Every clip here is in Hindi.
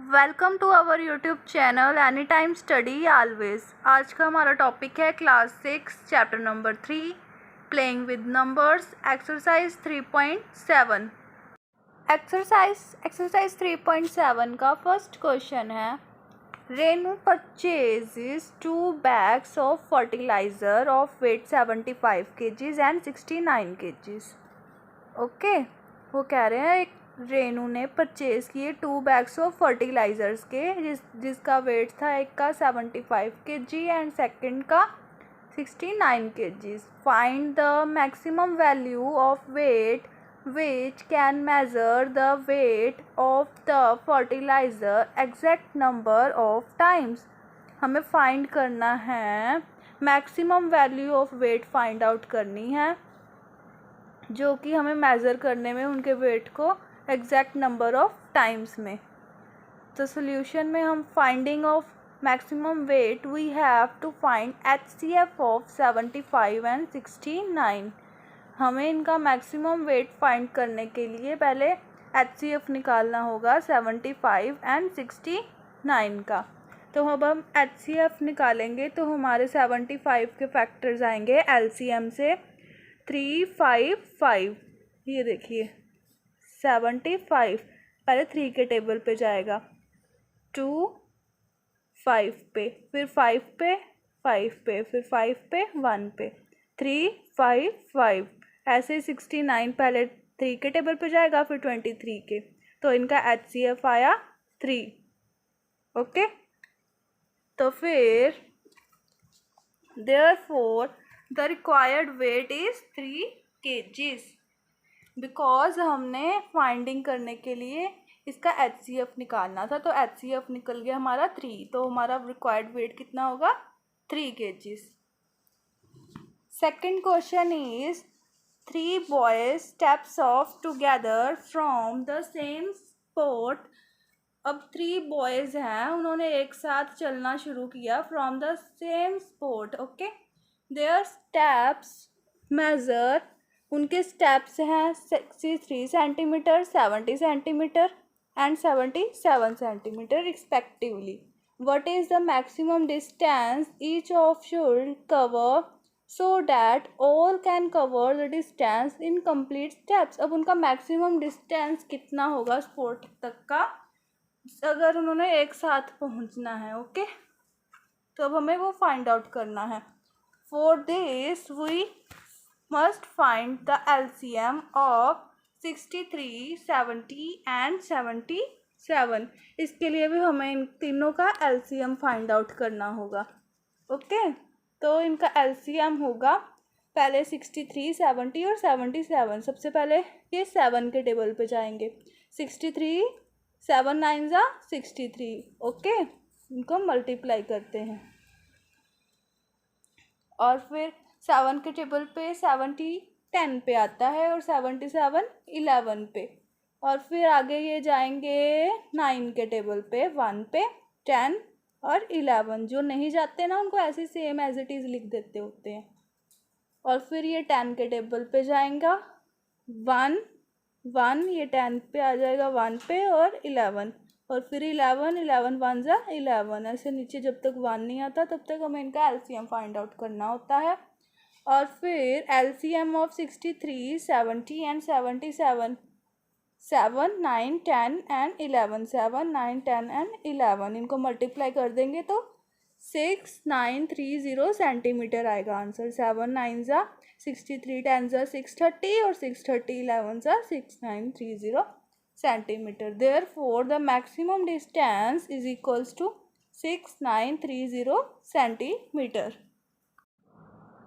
Welcome to our YouTube channel any time study always. आज का हमारा टॉपिक है class 6 chapter number 3 playing with numbers exercise 3.7। Exercise 3.7 का फर्स्ट क्वेश्चन है Renu purchases 2 bags of fertiliser of weight 75 kgs and 69 kgs। Okay, वो कह रहे हैं एक रेनू ने परचेज़ किए 2 bags ऑफ फर्टिलाइज़र्स के जिसका वेट था एक का 75 kg एंड सेकंड का 69 kg। Find the maximum value of weight which can measure the weight of the fertiliser exact number of times. हमें फाइंड करना है, maximum value of weight find out करनी है जो कि हमें मेज़र करने में उनके वेट को एग्जैक्ट नंबर ऑफ टाइम्स में। तो सोल्यूशन में हम finding of maximum weight we have to find HCF of 75 and 69। हमें इनका मैक्सिमम वेट फाइंड करने के लिए पहले HCF निकालना होगा 75 एंड 69 का। तो अब हम HCF निकालेंगे तो हमारे 75 के फैक्टर्स आएंगे LCM से 355। ये देखिए 75 पहले 3 के टेबल पे जाएगा, 2 5 पे, फिर 5 पे, 5 पे, फिर 5 पे, 1 पे, 3 5 5, ऐसे 69 पहले 3 के टेबल पे जाएगा फिर 23 के। तो इनका HCF आया 3। ओके, तो फिर therefore the required weight is 3 kgs। Because हमने फाइंडिंग करने के लिए इसका HCF निकालना था, तो HCF निकल गया हमारा 3, तो हमारा रिक्वायर्ड वेट कितना होगा 3 kgs। Second question is 3 boys steps off together from the same spot। अब 3 boys हैं, उन्होंने एक साथ चलना शुरू किया from the same spot. Okay, their steps measure, उनके स्टेप्स हैं 63 centimetre, 70 centimetre and 77 centimetre respectively. What is the maximum distance each of should cover so that all can cover the distance in complete steps. अब उनका मैक्सिमम डिस्टेंस कितना होगा स्पॉट तक का अगर उन्होंने एक साथ पहुंचना है। ओके, तो अब हमें वो फाइंड आउट करना है। For this we must find the LCM of 63, 70 and 77। इसके लिए भी हमें इन तीनों का LCM फाइंड आउट करना होगा। ओके, तो इनका LCM होगा पहले 63, 70 और 77। सबसे पहले ये 7 के टेबल पे जाएंगे, 63 7 9 जा 63। ओके, इनको मल्टीप्लाई करते हैं और फिर 7 के टेबल पे 70 10 पे आता है और 77 11 पे। और फिर आगे ये जाएंगे 9 के टेबल पे 1 पे 10 और 11। जो नहीं जाते ना उनको ऐसे सेम एज इट इज़ लिख देते होते हैं। और फिर ये 10 के टेबल पे जाएगा 1 1, ये 10 पे आ जाएगा 1 पे और 11। और फिर 11 11 1 जा 11, ऐसे नीचे जब तक 1 नहीं आता तब तक हमें इनका LCM फाइंड आउट करना होता है। और फिर LCM of 63, 70 and 77, 7 9 10 and 11, 7 9 10 and 11, इनको मल्टीप्लाई कर देंगे तो 6930 सेंटीमीटर आएगा आंसर। 7 9 जा 63, 10 जा 630 और 630 11 जा 6930 centimetre. Therefore the maximum distance is equals to 6930 centimetre.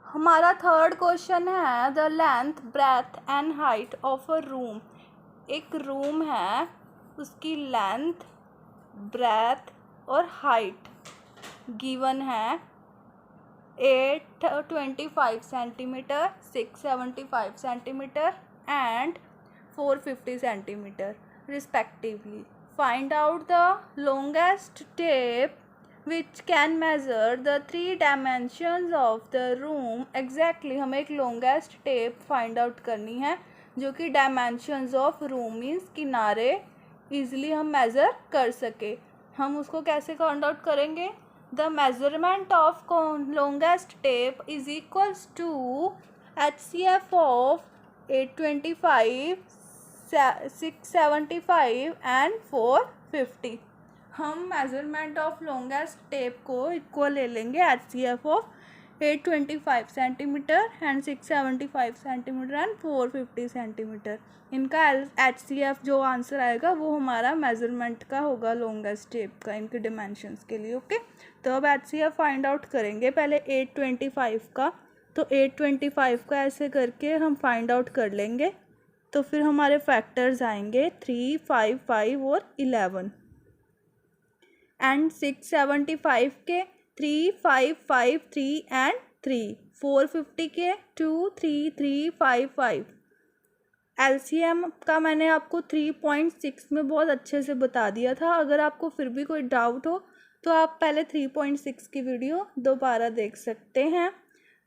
हमारा थर्ड क्वेश्चन है the length breadth and height of a room. एक रूम है, उसकी लेंथ ब्रेथ और हाइट गिवन है 825 centimetre, 675 centimetre and 450 centimetre respectively. Find out the longest tape which can measure the 3 dimensions of the room exactly। हमें एक longest tape find out करनी है जो कि dimensions of room मीन्स किनारे easily हम measure कर सके। हम उसको कैसे फाइंड आउट करेंगे? The measurement of longest tape is equals to HCF of 825, 675 and 450। हम मेजरमेंट ऑफ लॉन्गेस्ट टेप को इक्वल ले लेंगे HCF of 825 centimetre and 675 centimetre and 450 centimetre. इनका HCF जो आंसर आएगा वो हमारा मेजरमेंट का होगा लॉन्गेस्ट टेप का, इनके डिमेंशंस के लिए। ओके, तो अब HCF फाइंड आउट करेंगे पहले 825 का। तो 825 का ऐसे करके हम फाइंड आउट कर लेंगे। तो फिर हमारे फैक्टर्स आएंगे 3, 5, 5 और 11 एंड 675 के 3, 5, 5, 3 एंड 3, 450 के 2, 3, 3, 5, 5। LCM का मैंने आपको 3.6 में बहुत अच्छे से बता दिया था। अगर आपको फिर भी कोई डाउट हो तो आप पहले 3.6 की वीडियो दोबारा देख सकते हैं,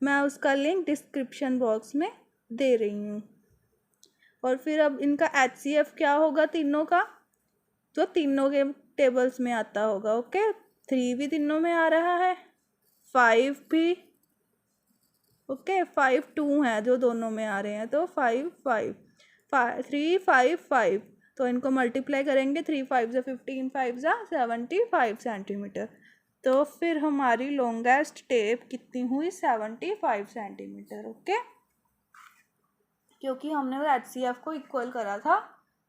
मैं उसका लिंक डिस्क्रिप्शन बॉक्स में दे रही हूँ। और फिर अब इनका HCF क्या होगा तीनों का, तो तीनों के टेबल्स में आता होगा। ओके, 3 भी तीनों में आ रहा है, 5 भी, ओके 5, 2 है जो दोनों में आ रहे हैं, तो 5, 5, 3, 5, 5। तो इनको मल्टीप्लाई करेंगे, 3, 5 ज़ा 15, 5 ज़ा 75 सेंटीमीटर। तो फिर हमारी लॉन्गेस्ट टेप कितनी हुई? 75 सेंटीमीटर। ओके, क्योंकि हमने वो HCF को इक्वल करा था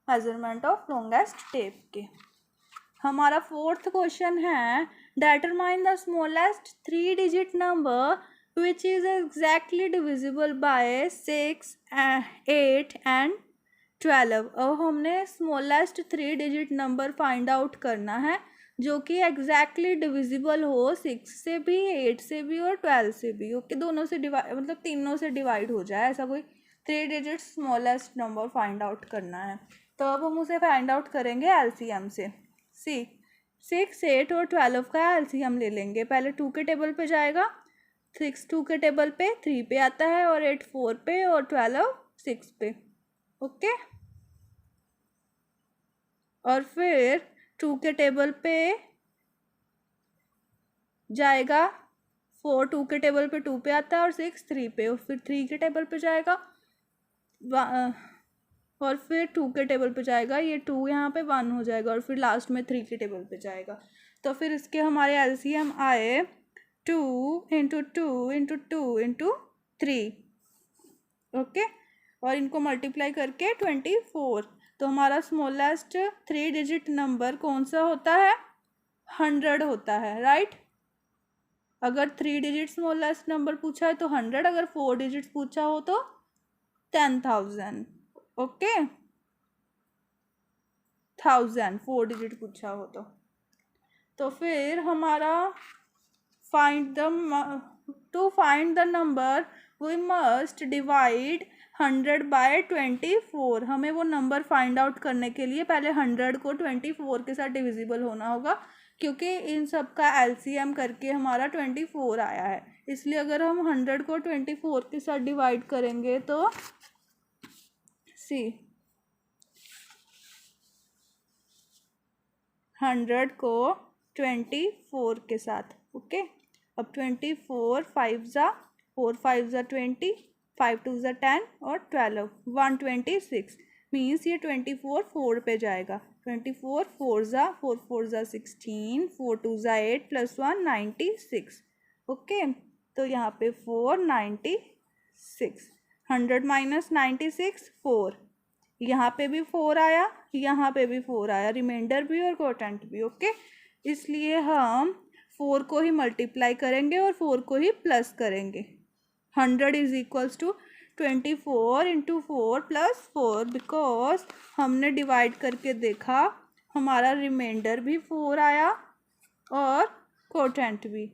मेजरमेंट ऑफ लॉन्गेस्ट टेप के। हमारा 4th क्वेश्चन है, determine the smallest 3 digit number which is exactly divisible by 6, 8 and 12। अब हमने smallest 3 digit number find out करना है जो कि एग्जैक्टली डिविजिबल हो 6 से भी, 8 से भी और 12 से भी। ओके, दोनों से डिवाइड, मतलब तीनों से डिवाइड हो जाए, ऐसा कोई 3 digit smallest number find out करना है। तो अब हम उसे फाइंड आउट करेंगे LCM से। 6, 8 और 12 का LCM ले लेंगे। पहले 2 के टेबल पे जाएगा, 6 2 के टेबल पे, 3 पे आता है और 8 4 पे और 12 6 पे। ओके, और फिर 2 के टेबल पे जाएगा, 4 2 के टेबल पे 2 पे आता है और 6 3 पे, और फिर 3 के टेबल पे जाएगा और फिर 2 के टेबल पे जाएगा, ये 2 यहाँ पे 1 हो जाएगा, और फिर लास्ट में 3 के टेबल पे जाएगा। तो फिर इसके हमारे LCM आए 2 × 2 × 2 × 3। ओके, और इनको मल्टीप्लाई करके 24। तो हमारा स्मॉलेस्ट 3 डिजिट नंबर कौन सा होता है? 100 होता है, राइट। अगर 3 डिजिट स्मॉलेस्ट नंबर पूछा है तो 100, अगर 4 डिजिट पूछा हो तो 10,000। ओके, 1000 4 डिजिट पूछा हो तो फिर हमारा to find the number we must divide 100 by 24। हमें वो नंबर फाइंड आउट करने के लिए पहले 100 को 24 के साथ डिविजिबल होना होगा, क्योंकि इन सब का LCM करके हमारा 24 आया है। इसलिए अगर हम 100 को 24 के साथ डिवाइड करेंगे तो 100 को 24 के साथ। ओके, अब 24, 5 ज़ा 4, 5 ज़ा 20, 5 2 ज़ा 10 और 12 126 मीन्स ये 24 4 पे जाएगा। 24 4 ज़ा 4 4 ज़ा 16, 4 2 ज़ा 8 + 1 96। ओके, तो यहाँ पे 496, 100 - 96 4, यहाँ पे भी 4 आया, यहाँ पे भी 4 आया, रिमाइंडर भी और क्वोटेंट भी। ओके, इसलिए हम 4 को ही मल्टीप्लाई करेंगे और 4 को ही प्लस करेंगे। 100 इज इक्वल्स टू 24 × 4 + 4, बिकॉज हमने डिवाइड करके देखा हमारा रिमाइंडर भी 4 आया और क्वोटेंट भी।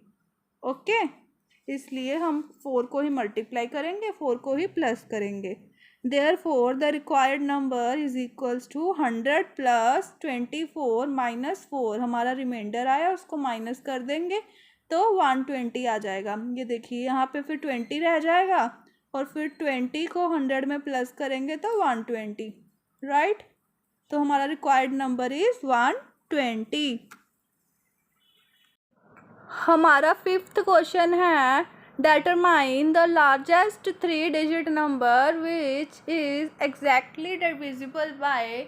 ओके, इसलिए हम 4 को ही मल्टीप्लाई करेंगे, 4 को ही प्लस करेंगे। Therefore, the required number is equals to 100 + 24 - 4। हमारा रिमाइंडर आया, उसको माइनस कर देंगे तो 120 आ जाएगा। ये देखिए यहाँ पे फिर 20 रह जाएगा और फिर 20 को 100 में प्लस करेंगे तो 120, राइट। तो हमारा रिक्वायर्ड नंबर इज़ 120। हमारा फिफ्थ क्वेश्चन है determine the largest 3-digit number which is exactly divisible by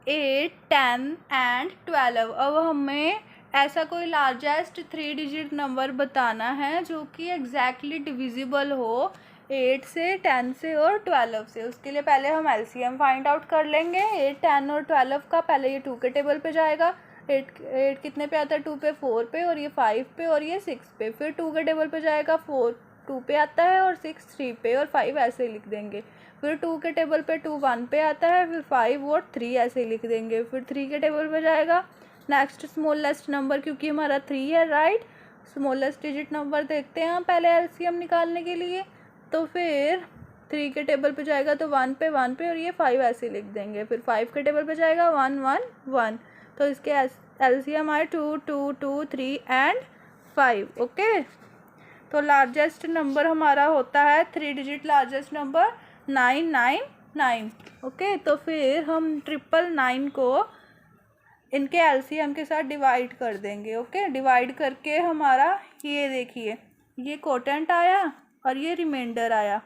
8, 10 and 12। अब हमें ऐसा कोई लार्जेस्ट 3-digit नंबर बताना है जो कि एग्जैक्टली डिविजिबल हो 8 से, 10 से और 12 से। उसके लिए पहले हम एलसीएम फाइंड आउट कर लेंगे। 8, 10 और 12 का पहले ये 2 के टेबल पे जाएगा। 8 कितने पे आता है? 2 पे, 4 पे और ये 5 पे और ये 6 पे। फिर 2 के टेबल पे जाएगा, 4 2 पे आता है और 6 3 पे और 5 ऐसे लिख देंगे। फिर 2 के टेबल पे 2 1 पे आता है, फिर 5 और 3 ऐसे लिख देंगे। फिर 3 के टेबल पे जाएगा नेक्स्ट स्मॉलेस्ट नंबर, क्योंकि हमारा 3 है, राइट। स्मॉलेस्ट डिजिट नंबर देखते हैं हम पहले एलसीएम निकालने के लिए। तो फिर 3 के टेबल पे जाएगा तो 1 पे और ये 5 ऐसे लिख देंगे। फिर 5 के टेबल पे जाएगा 1 1 1। तो इसके एलसीएम आए 2 2 2 3 एंड 5। ओके, तो लार्जेस्ट नंबर हमारा होता है 3 डिजिट लार्जेस्ट नंबर 999। ओके, तो फिर हम 999 को इनके एलसीएम के साथ डिवाइड कर देंगे। ओके, डिवाइड करके हमारा ये देखिए, ये कोटेंट आया और ये रिमाइंडर आया।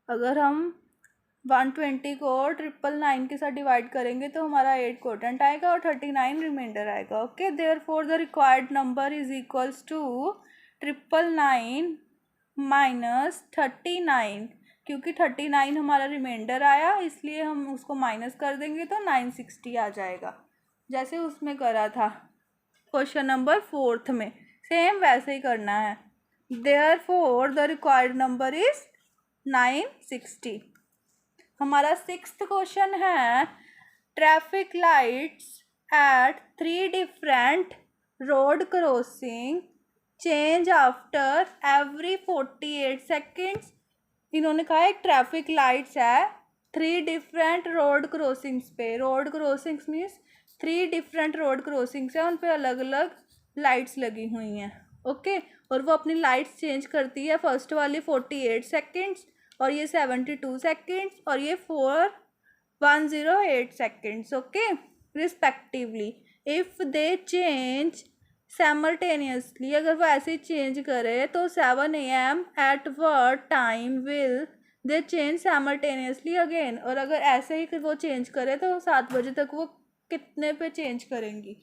अगर हम 120 को 999 के साथ डिवाइड करेंगे तो हमारा 8 कोटेंट आएगा और 39 रिमाइंडर आएगा। Okay, therefore the required number is equals to 999 minus 39। क्योंकि 39 हमारा रिमाइंडर आया इसलिए हम उसको माइनस कर देंगे तो 960 आ जाएगा, जैसे उसमें करा था क्वेश्चन नंबर 4 में। सेम वैसे ही करना है। Therefore the required number is 960। हमारा 6th क्वेश्चन है traffic lights at 3 different road crossing change after every 48 seconds. इन्होंने कहा एक ट्रैफिक लाइट्स है 3 डिफरेंट रोड क्रॉसिंग्स पे। Road crossings means 3 different road crossings है, उन पे अलग अलग लाइट्स लगी हुई हैं। ओके, और वो अपनी लाइट्स चेंज करती है। फर्स्ट वाली 48 सेकेंड्स और ये 72 सेकेंड्स और ये 108 seconds. Okay, respectively. If they change simultaneously, अगर वो ऐसे ही चेंज करे तो 7 AM at what time will they change simultaneously again. और अगर ऐसे ही वो चेंज करे तो 7 बजे तक वो कितने पे चेंज करेंगी,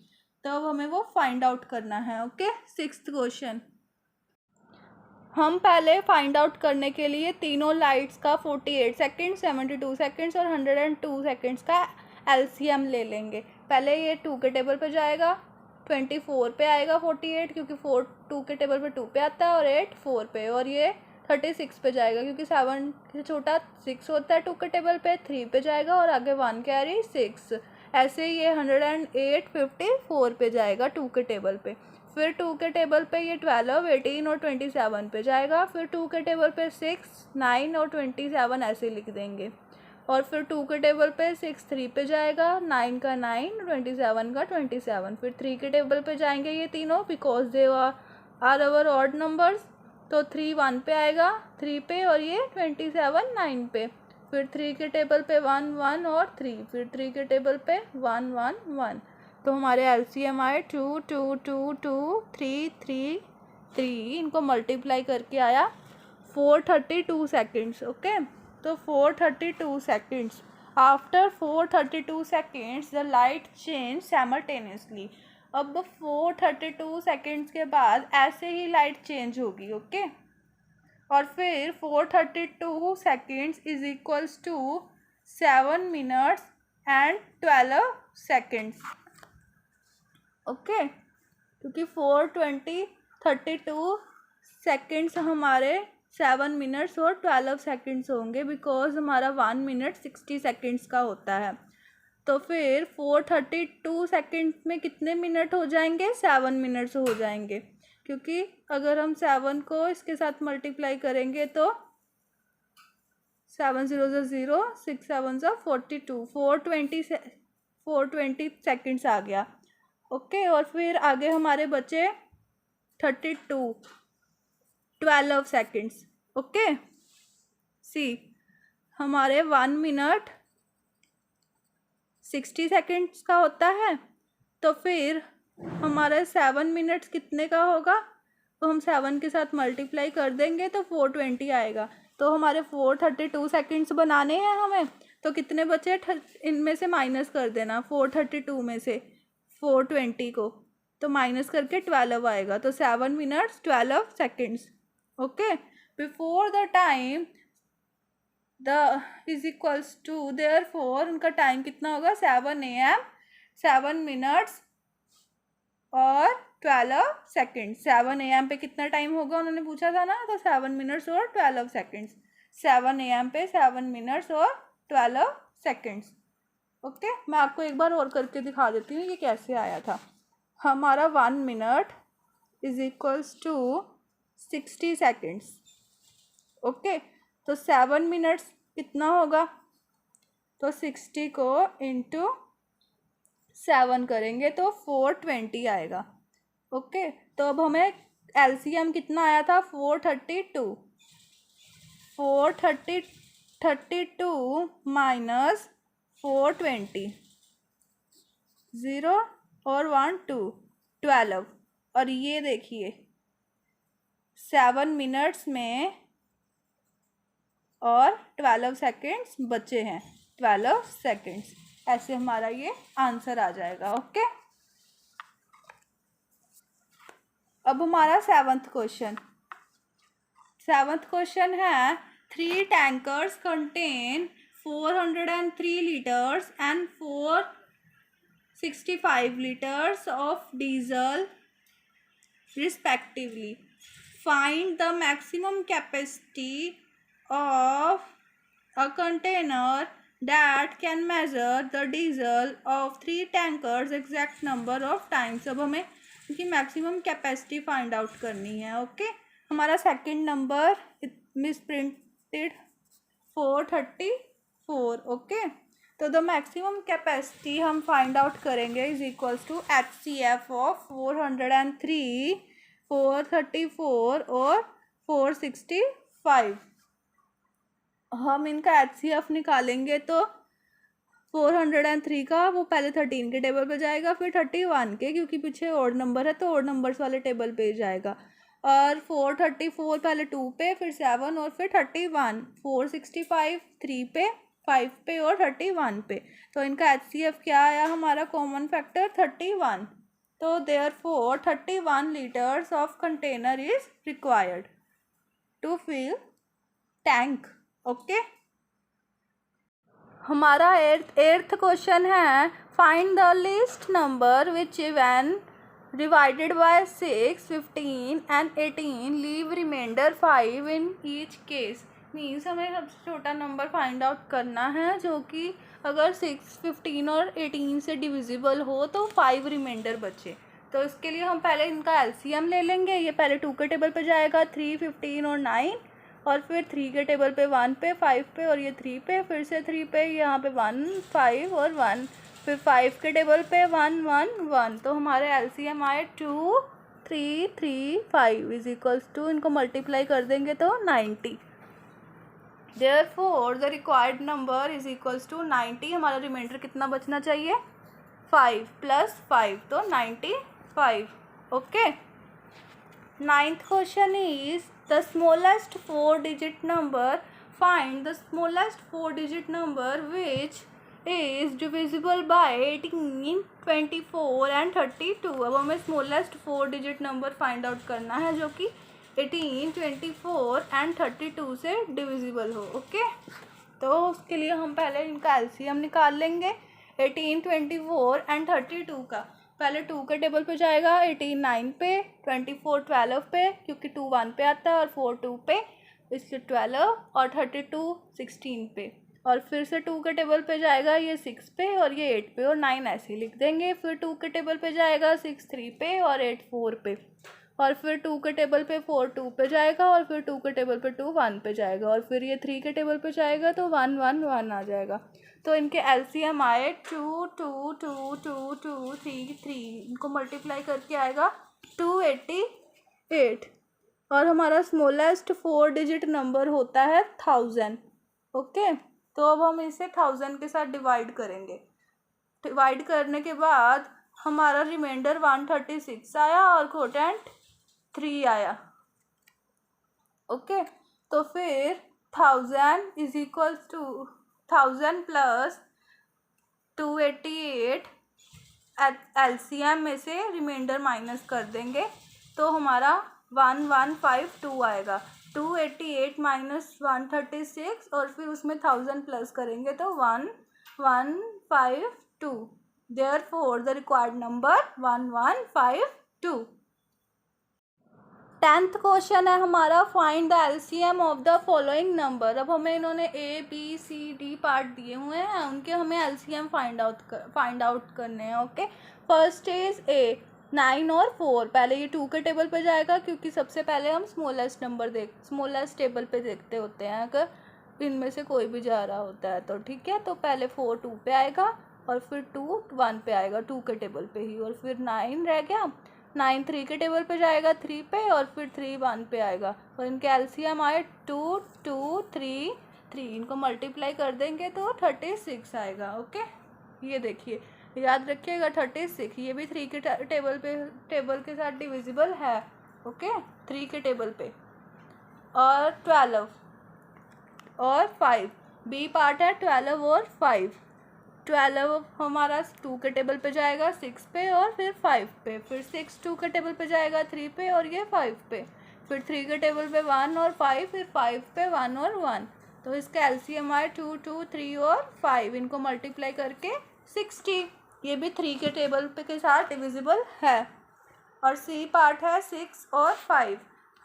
तो अब हमें वो फाइंड आउट करना है। Okay, 6th question. हम पहले फाइंड आउट करने के लिए तीनों लाइट्स का 48 सेकेंड्स, 72 सेकेंड्स और 102 सेकेंड्स का एलसीएम ले लेंगे। पहले ये 2 के टेबल पे जाएगा, 24 पे आएगा 48, क्योंकि 2 के टेबल पे 2 पे आता है और 8 4 पे, और ये 36 पे जाएगा क्योंकि 7 से छोटा 6 होता है 2 के टेबल पे। 3 पे जाएगा और आगे 1 कैरी 6। ऐसे ही ये 108 54 पे जाएगा 2 के टेबल पे। फिर 2 के टेबल पे ये 12 18 और 27 पे जाएगा। फिर 2 के टेबल पे 6 9 और 27 ऐसे लिख देंगे। और फिर 2 के टेबल पे 6 3 पे जाएगा, 9 का 9 27 का 27। फिर 3 के टेबल पे जाएंगे ये तीनों, because they are our odd numbers. तो 3 1 पे आएगा 3 पे और ये 27 9 पे। फिर 3 के टेबल पे 1 1 और 3। फिर 3 के टेबल पे 1 1 1। तो हमारे एलसीएम आए 2 2 2 2 3 3 3। इनको मल्टीप्लाई करके आया 432 सेकेंड्स। ओके, तो 432 seconds. After 432 seconds the light change simultaneously. अब 432 सेकेंड्स के बाद ऐसे ही लाइट चेंज होगी। ओके, और फिर 432 seconds is equals to 7 minutes and 12 seconds. Okay, क्योंकि 432 सेकेंड्स हमारे 7 मिनट्स और 12 सेकेंड्स होंगे, बिकॉज हमारा 1 मिनट 60 सेकेंड्स का होता है। तो फिर 432 सेकेंड्स में कितने मिनट हो जाएंगे? 7 मिनट्स हो जाएंगे, क्योंकि अगर हम 7 को इसके साथ मल्टीप्लाई करेंगे तो 7 0 0 6 7 42 420 सेकेंड्स आ गया। ओके, और फिर आगे हमारे बचे 32 12 सेकेंड्स। ओके, सी हमारे 1 मिनट 60 सेकेंड्स का होता है। तो फिर हमारा 7 मिनट्स कितने का होगा, तो हम 7 के साथ मल्टीप्लाई कर देंगे तो 420 आएगा। तो हमारे 432 सेकेंड्स बनाने हैं हमें, तो कितने बचे, इनमें से माइनस कर देना 432 में से 420 को, तो माइनस करके 12 आएगा। तो 7 minutes 12 seconds. Okay, before the time the is equals to, therefore उनका टाइम कितना होगा 7 AM 7 मिनट्स और 12 सेकेंड्स। 7 AM पे कितना टाइम होगा उन्होंने पूछा था ना, तो 7 मिनट्स और 12 सेकेंड्स। 7 AM पे 7 मिनट्स और 12 सेकेंड्स। ओके, मैं आपको एक बार और करके दिखा देती हूँ ये कैसे आया था। हमारा 1 minute is equals to 60 seconds. Okay, तो 7 मिनट्स कितना होगा, तो 60 को इंटू 7 करेंगे तो 420 आएगा। ओके, तो अब हमें LCM कितना आया था 432 माइनस 420, 0 और 1 2 12। और ये देखिए 7 मिनट्स में और 12 सेकेंड्स बचे हैं, 12 सेकेंड्स। ऐसे हमारा ये आंसर आ जाएगा। ओके, अब हमारा 7th क्वेश्चन है 3 tankers contain 403 litres and 465 litres of diesel respectively. Find the maximum capacity of a container that can measure the diesel of 3 tankers exact number of times. अब हमें इनकी मैक्सिमम कैपेसिटी फाइंड आउट करनी है। ओके, हमारा second number misprinted 434। Okay, तो द मैक्सिमम कैपेसिटी हम फाइंड आउट करेंगे is equals to HCF of 403, 434 और 465। हम इनका HCF निकालेंगे तो 403 का वो पहले 13 के टेबल पे जाएगा, फिर 31 के, क्योंकि पीछे ओड नंबर है तो ओड नंबर्स वाले टेबल पे जाएगा। और 434 पहले 2 पे, फिर 7 और फिर 31। 465 3 पे, 5 पे और 31 पे। तो इनका HCF क्या आया हमारा कॉमन फैक्टर 31। तो therefore 31 litres of container is required to fill tank. Okay, हमारा एट्थ क्वेश्चन है find the least number which when divided by 6, 15 and 18 leave remainder 5 in each case. Means हमें सबसे छोटा नंबर फाइंड आउट करना है जो कि अगर 6, 15 और 18 से डिविजिबल हो तो 5 रिमाइंडर बचे। तो इसके लिए हम पहले इनका LCM ले लेंगे। ये पहले 2 के टेबल पे जाएगा, 3, 15 और 9, और फिर 3 के टेबल पे 1 पे, 5 पे और ये 3 पे, फिर से 3 पे, यहाँ पे 1, 5 और 1, फिर 5 के टेबल पे 1, 1, 1। तो हमारे LCM आए 2, 3, 3, 5 इज इक्वल्स टू, इनको मल्टीप्लाई कर देंगे तो 90। Therefore the required number is equals to 90। हमारा रिमाइंडर कितना बचना चाहिए 5 + 5, तो 95। Okay, 9th question is the smallest 4-digit number. Find the smallest 4-digit number which is divisible by 18, 24 and 32। अब हमें smallest 4-digit number find out करना है जो कि 18, 24 and 32 से divisible हो। ओके, तो उसके लिए हम पहले इनका LCM निकाल लेंगे 18, 24 and 32 का। पहले 2 के टेबल पे जाएगा, 18 9 पे, 24 12 पे, क्योंकि 2 1 पे आता है और 4 2 पे, इसलिए 12, और 32 16 पे। और फिर से 2 के टेबल पे जाएगा ये 6 पे और ये 8 पे, और 9 ऐसे ही लिख देंगे। फिर 2 के टेबल पे जाएगा 6 3 पे और 8 4 पे, और फिर 2 के टेबल पे 4 2 पे जाएगा, और फिर 2 के टेबल पे 2 1 पे जाएगा, और फिर ये 3 के टेबल पे जाएगा तो 1 1 1 आ जाएगा। तो इनके LCM आए 2 2 2 2 2 3 3, इनको मल्टीप्लाई करके आएगा 288। और हमारा स्मॉलेस्ट 4-digit नंबर होता है 1000। ओके, तो अब हम इसे 1000 के साथ डिवाइड करेंगे। डिवाइड करने के बाद हमारा रिमाइंडर 136 आया और कोटेंट 3 आया। ओके, तो फिर 1000 is equals to 1000 plus 288 LCM में से रिमाइंडर माइनस कर देंगे तो हमारा 1152 आएगा। 288 माइनस 136 और फिर उसमें 1000 प्लस करेंगे तो 1152। Therefore the required number 1152। 10th question है हमारा, find the LCM of the following number. अब हमें इन्होंने A B C D part दिए हुए हैं, उनके हमें एलसीएम फाइंड आउट करने हैं। ओके, फर्स्ट इज ए 9 और 4। पहले ये 2 के टेबल पे जाएगा क्योंकि सबसे पहले हम स्मॉलेस्ट टेबल पे देखते होते हैं अगर इनमें से कोई भी जा रहा होता है तो। ठीक है, तो पहले 4 2 पे आएगा और फिर 2 1 पे आएगा 2 के टेबल पे ही, और फिर 9 रह गया, 9 3 के टेबल पे जाएगा 3 पे, और फिर 3 1 पे आएगा। और इनके एलसीएम आए 2 2 3 3, इनको मल्टीप्लाई कर देंगे तो 36 आएगा। ओके, ये देखिए याद रखिएगा 36, ये भी 3 के टेबल के साथ डिविजिबल है। ओके, 3 के टेबल पे, और 12 और 5, बी पार्ट है 12 और 5। 12 हमारा 2 के टेबल पे जाएगा 6 पे और फिर 5 पे, फिर 6 2 के टेबल पे जाएगा 3 पे और ये 5 पे, फिर 3 के टेबल पे 1 और 5, फिर 5 पे 1 और 1। तो इसका एलसीएम आए 2 2 3 और 5, इनको मल्टीप्लाई करके 60। ये भी 3 के टेबल पे के साथ डिविजिबल है। और सी पार्ट है 6 और 5।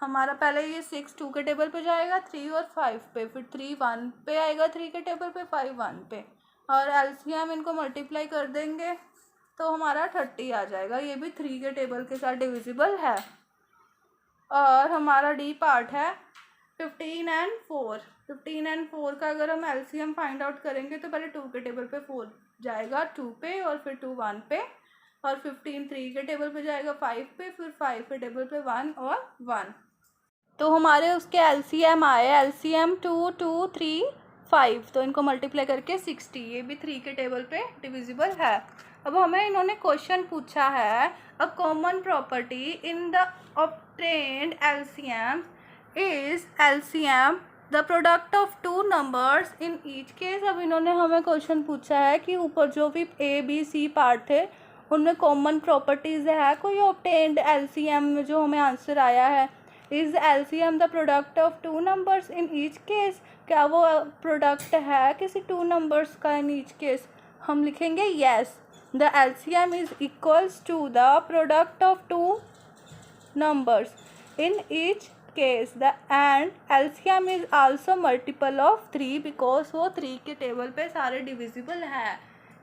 हमारा पहले ये 6 2 के टेबल पे जाएगा 3 और 5 पे, फिर 3 1 पे आएगा 3 के टेबल पे, 5 1 पे, और एलसीएम इनको मल्टीप्लाई कर देंगे तो हमारा 30 आ जाएगा। ये भी 3 के टेबल के साथ डिविजिबल है। और हमारा डी पार्ट है 15 एंड 4। 15 एंड 4 का अगर हम एलसीएम फाइंड आउट करेंगे तो पहले 2 के टेबल पे 4 जाएगा 2 पे, और फिर 2 1 पे, और 15 3 के टेबल पे जाएगा 5 पे, फिर 5 के टेबल पे 1 और 1। तो हमारे उसके एलसीएम आए, एलसीएम 2 2 3 5, तो इनको मल्टीप्लाई करके 60। ये भी 3 के टेबल पे डिविजिबल है। अब हमें इन्होंने क्वेश्चन पूछा है, a common property in the obtained LCM is LCM the product of 2 numbers in each case. अब इन्होंने हमें क्वेश्चन पूछा है कि ऊपर जो भी ए बी सी पार्ट थे उनमें कॉमन प्रॉपर्टीज़ है कोई ऑब्टेन्ड एलसीएम में, जो हमें आंसर आया है is LCM the product of 2 numbers in each case. क्या वो प्रोडक्ट है किसी 2 नंबर्स का इन ईच केस? हम लिखेंगे yes, the LCM is equals to the product of 2 numbers in each case the and LCM is also multiple of 3 because वो 3 के टेबल पे सारे डिविजिबल है,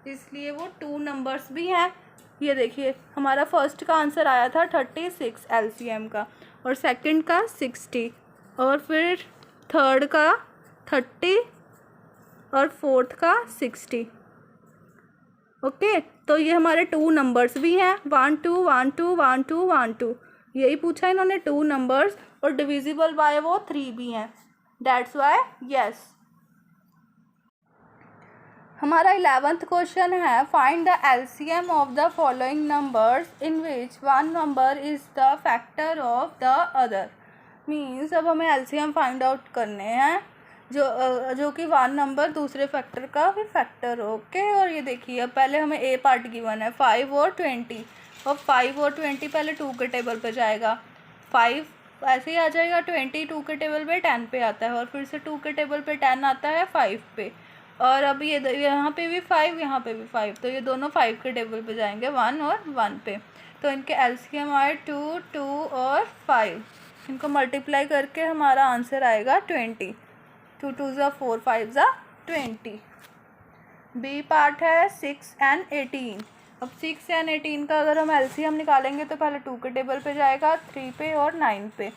इसलिए वो 2 नंबर्स भी हैं। ये देखिए हमारा फर्स्ट का आंसर आया था 36 एलसीएम का, और सेकंड का 60, और फिर थर्ड का 30 और फोर्थ का 60। ओके, तो ये हमारे 2 नंबर्स भी हैं, 1 2 1 2 1 2 1 2, यही पूछा इन्होंने 2 नंबर्स, और डिविजिबल बाय वो 3 भी हैं, दैट्स वाई यस। हमारा 11th क्वेश्चन है, find the LCM of the following numbers in which one number is the factor of the other. Means अब हमें एलसीएम फाइंड आउट करने हैं जो कि 1 नंबर दूसरे फैक्टर का भी फैक्टर हो। ओके, और ये देखिए अब पहले हमें ए पार्ट गिवन है 5 और 20, और 5 और 20 पहले 2 के टेबल पे जाएगा, 5 ऐसे ही आ जाएगा, 20 2 के टेबल पे 10 पे आता है, और फिर से 2 के टेबल पे 10 आता है 5 पे, और अब ये यहाँ पे भी 5 यहाँ पे भी 5, तो ये दोनों 5 के टेबल पे जाएंगे 1 और 1 पे। तो इनके एलसीएम आए 2 2 और 5, इनको मल्टीप्लाई करके हमारा आंसर आएगा 20। 2 2 ज़ा 4 5 ज़ा 20। बी पार्ट है 6 एंड 18। अब 6 एंड 18 का अगर हम एलसीएम निकालेंगे तो पहले 2 के टेबल पे जाएगा 3 पे और 9 पे,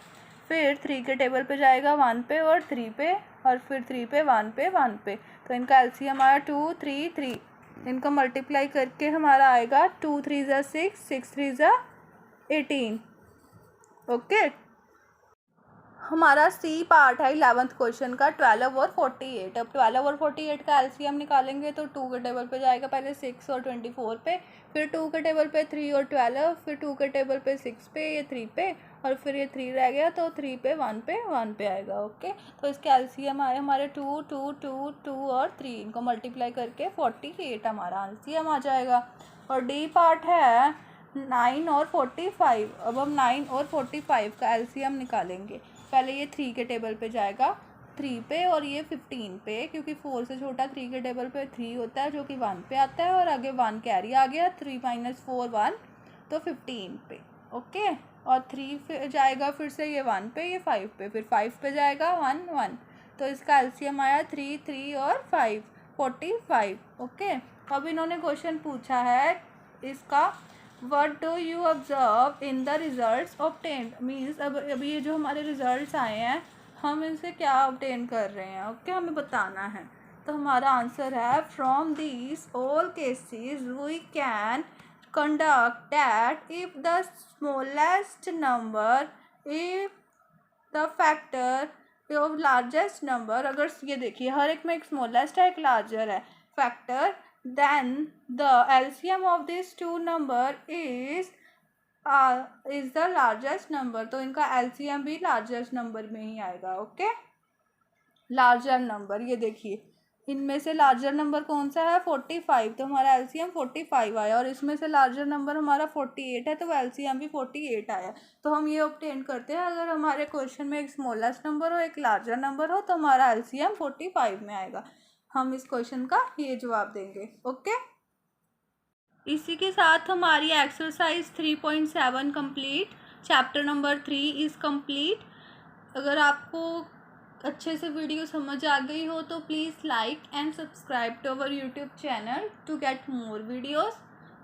फिर 3 के टेबल पे जाएगा 1 पे और 3 पे, और फिर 3 पे 1 पे 1 पे। तो इनका एलसीएम आया 2 3 3, इनको मल्टीप्लाई करके हमारा आएगा 2 3 ज़ा 6 6 3 ज़ा 18। ओके, हमारा सी पार्ट है 11th क्वेश्चन का 12 और 48। अब 12 और 48 का एलसीएम निकालेंगे तो 2 के टेबल पे जाएगा, पहले 6 और 24 पे, फिर 2 के टेबल पे 3 और 12, फिर 2 के टेबल पे 6 पे, ये 3 पे, और फिर ये 3 रह गया तो 3 पे 1 पे आएगा। ओके, तो इसके एलसीएम आए हमारे 2 2 2 2 और 3, इनको मल्टीप्लाई करके 48 हमारा एलसीएम आ जाएगा। और डी पार्ट है 9 और 45। अब हम 9 और 45 का एलसीएम निकालेंगे। पहले ये 3 के टेबल पे जाएगा 3 पे, और ये 15 पे, क्योंकि 4 से छोटा 3 के टेबल पे 3 होता है जो कि 1 पे आता है, और आगे 1 कैरी आ गया, 3 - 4 1, तो 15 पे। ओके, और 3 पे जाएगा फिर से ये 1 पे, ये 5 पे, फिर 5 पे जाएगा 1 1, तो इसका एलसीएम आया 3 3 और 5 45। ओके, अब इन्होंने क्वेश्चन पूछा है इसका, What do you observe in the results obtained? Means अब ये जो हमारे रिजल्ट्स आए हैं हम इनसे क्या ऑब्टेन कर रहे हैं। ओके, हमें बताना है। तो हमारा आंसर है from these all cases we can conduct that if the smallest number, if the factor of largest number, अगर ये देखिए हर एक में एक स्मॉलेस्ट है एक लार्जर है factor, then the LCM of these two number is the largest number, तो इनका LCM भी largest number में ही आएगा। ओके, लार्जर नंबर, ये देखिए इनमें से लार्जर नंबर कौन सा है 45, तो हमारा एलसीएम 45 आया, और इसमें से लार्जर नंबर हमारा 48 है, तो वो एलसीएम भी 48 आया। तो हम ये ऑब्टेन करते हैं अगर हमारे क्वेश्चन में एक स्मॉलेस्ट नंबर हो एक लार्जर नंबर हो तो हमारा एलसीएम 45 में आएगा। हम इस क्वेश्चन का ये जवाब देंगे। ओके, इसी के साथ हमारी exercise 3.7 complete, chapter number 3 is complete. अगर आपको अच्छे से वीडियो समझ आ गई हो तो please like and subscribe to our YouTube channel to get more videos.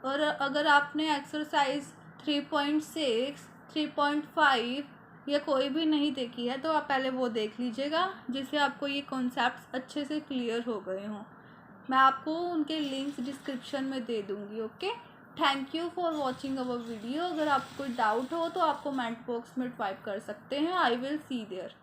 और अगर आपने एक्सरसाइज 3.6, 3.5 या कोई भी नहीं देखी है तो आप पहले वो देख लीजिएगा, जिससे आपको ये कॉन्सेप्ट्स अच्छे से क्लियर हो गए हों। मैं आपको उनके लिंक्स डिस्क्रिप्शन में दे दूँगी। Okay, thank you for watching our video. अगर आपको कोई डाउट हो तो आप कमेंट बॉक्स में टाइप कर सकते हैं। I will see there.